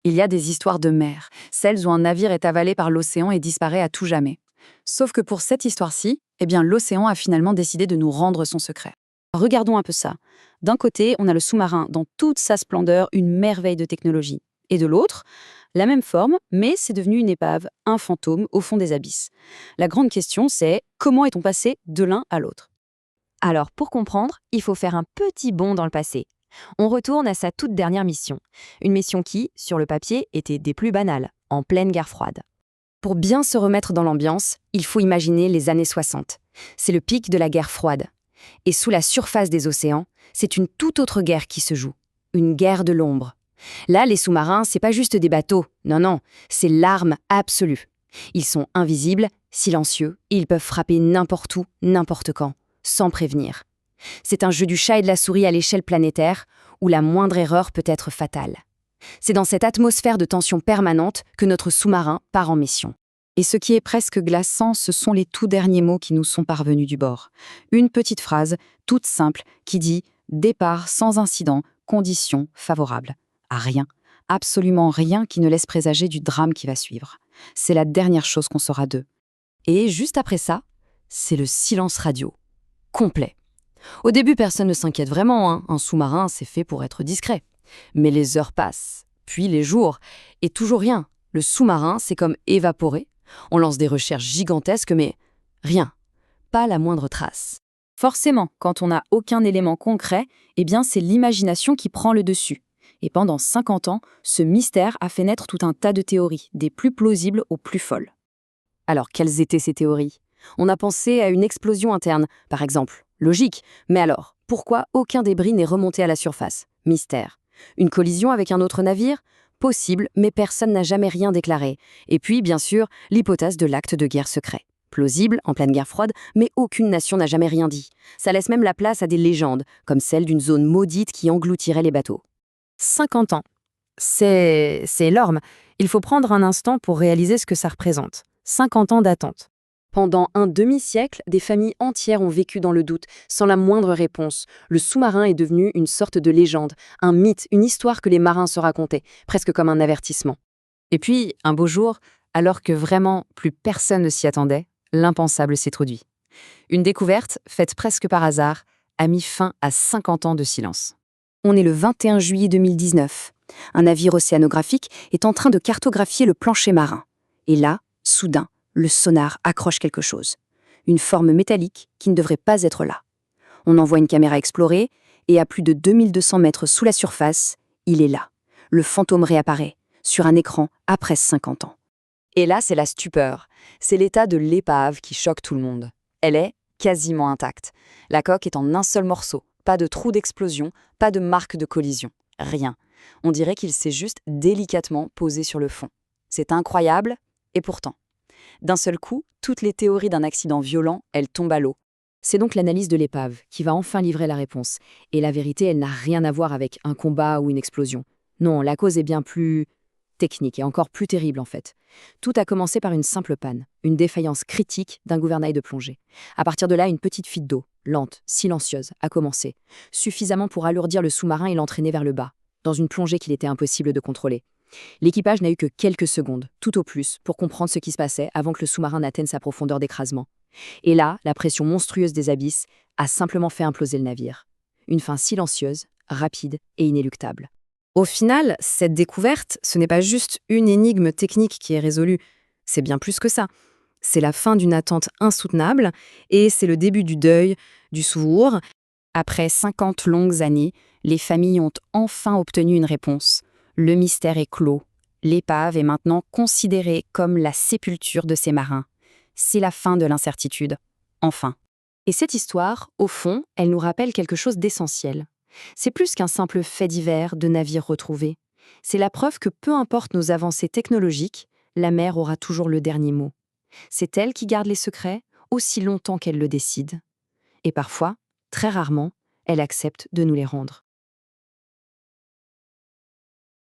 Il y a des histoires de mer, celles où un navire est avalé par l'océan et disparaît à tout jamais. Sauf que pour cette histoire-ci, l'océan a finalement décidé de nous rendre son secret. Regardons un peu ça. D'un côté, on a le sous-marin dans toute sa splendeur, une merveille de technologie. Et de l'autre, la même forme, mais c'est devenu une épave, un fantôme au fond des abysses. La grande question, c'est comment est-on passé de l'un à l'autre? Alors, pour comprendre, il faut faire un petit bond dans le passé. On retourne à sa toute dernière mission. Une mission qui, sur le papier, était des plus banales, en pleine guerre froide. Pour bien se remettre dans l'ambiance, il faut imaginer les années 60. C'est le pic de la guerre froide. Et sous la surface des océans, c'est une toute autre guerre qui se joue. Une guerre de l'ombre. Là, les sous-marins, c'est pas juste des bateaux. Non, c'est l'arme absolue. Ils sont invisibles, silencieux, et ils peuvent frapper n'importe où, n'importe quand, sans prévenir. C'est un jeu du chat et de la souris à l'échelle planétaire, où la moindre erreur peut être fatale. C'est dans cette atmosphère de tension permanente que notre sous-marin part en mission. Et ce qui est presque glaçant, ce sont les tout derniers mots qui nous sont parvenus du bord. Une petite phrase, toute simple, qui dit « Départ sans incident, conditions favorables ». Rien, absolument rien qui ne laisse présager du drame qui va suivre. C'est la dernière chose qu'on saura d'eux. Et juste après ça, c'est le silence radio. Complet. Au début, personne ne s'inquiète vraiment, Un sous-marin, c'est fait pour être discret. Mais les heures passent, puis les jours, et toujours rien. Le sous-marin, c'est comme évaporé. On lance des recherches gigantesques, mais rien. Pas la moindre trace. Forcément, quand on n'a aucun élément concret, c'est l'imagination qui prend le dessus. Et pendant 50 ans, ce mystère a fait naître tout un tas de théories, des plus plausibles aux plus folles. Alors, quelles étaient ces théories? On a pensé à une explosion interne, par exemple. Logique. Mais alors, pourquoi aucun débris n'est remonté à la surface? Mystère. Une collision avec un autre navire? Possible, mais personne n'a jamais rien déclaré. Et puis, bien sûr, l'hypothèse de l'acte de guerre secret. Plausible, en pleine guerre froide, mais aucune nation n'a jamais rien dit. Ça laisse même la place à des légendes, comme celle d'une zone maudite qui engloutirait les bateaux. 50 ans. C'est énorme. Il faut prendre un instant pour réaliser ce que ça représente. 50 ans d'attente. Pendant un demi-siècle, des familles entières ont vécu dans le doute, sans la moindre réponse. Le sous-marin est devenu une sorte de légende, un mythe, une histoire que les marins se racontaient, presque comme un avertissement. Et puis, un beau jour, alors que vraiment plus personne ne s'y attendait, l'impensable s'est produit. Une découverte, faite presque par hasard, a mis fin à 50 ans de silence. On est le 21 juillet 2019. Un navire océanographique est en train de cartographier le plancher marin. Et là, soudain, le sonar accroche quelque chose. Une forme métallique qui ne devrait pas être là. On envoie une caméra explorer, et à plus de 2200 mètres sous la surface, il est là. Le fantôme réapparaît, sur un écran après 50 ans. Et là, c'est la stupeur. C'est l'état de l'épave qui choque tout le monde. Elle est quasiment intacte. La coque est en un seul morceau. Pas de trou d'explosion, pas de marque de collision. Rien. On dirait qu'il s'est juste délicatement posé sur le fond. C'est incroyable, et pourtant. D'un seul coup, toutes les théories d'un accident violent, elles tombent à l'eau. C'est donc l'analyse de l'épave qui va enfin livrer la réponse. Et la vérité, elle n'a rien à voir avec un combat ou une explosion. Non, la cause est bien plus technique et encore plus terrible en fait. Tout a commencé par une simple panne, une défaillance critique d'un gouvernail de plongée. À partir de là, une petite fuite d'eau, lente, silencieuse, a commencé, suffisamment pour alourdir le sous-marin et l'entraîner vers le bas, dans une plongée qu'il était impossible de contrôler. L'équipage n'a eu que quelques secondes, tout au plus, pour comprendre ce qui se passait avant que le sous-marin n'atteigne sa profondeur d'écrasement. Et là, la pression monstrueuse des abysses a simplement fait imploser le navire. Une fin silencieuse, rapide et inéluctable. Au final, cette découverte, ce n'est pas juste une énigme technique qui est résolue, c'est bien plus que ça. C'est la fin d'une attente insoutenable et c'est le début du deuil, du sourd. Après 50 longues années, les familles ont enfin obtenu une réponse. Le mystère est clos. L'épave est maintenant considérée comme la sépulture de ces marins. C'est la fin de l'incertitude. Enfin. Et cette histoire, au fond, elle nous rappelle quelque chose d'essentiel. C'est plus qu'un simple fait divers de navires retrouvés. C'est la preuve que peu importe nos avancées technologiques, la mer aura toujours le dernier mot. C'est elle qui garde les secrets aussi longtemps qu'elle le décide. Et parfois, très rarement, elle accepte de nous les rendre.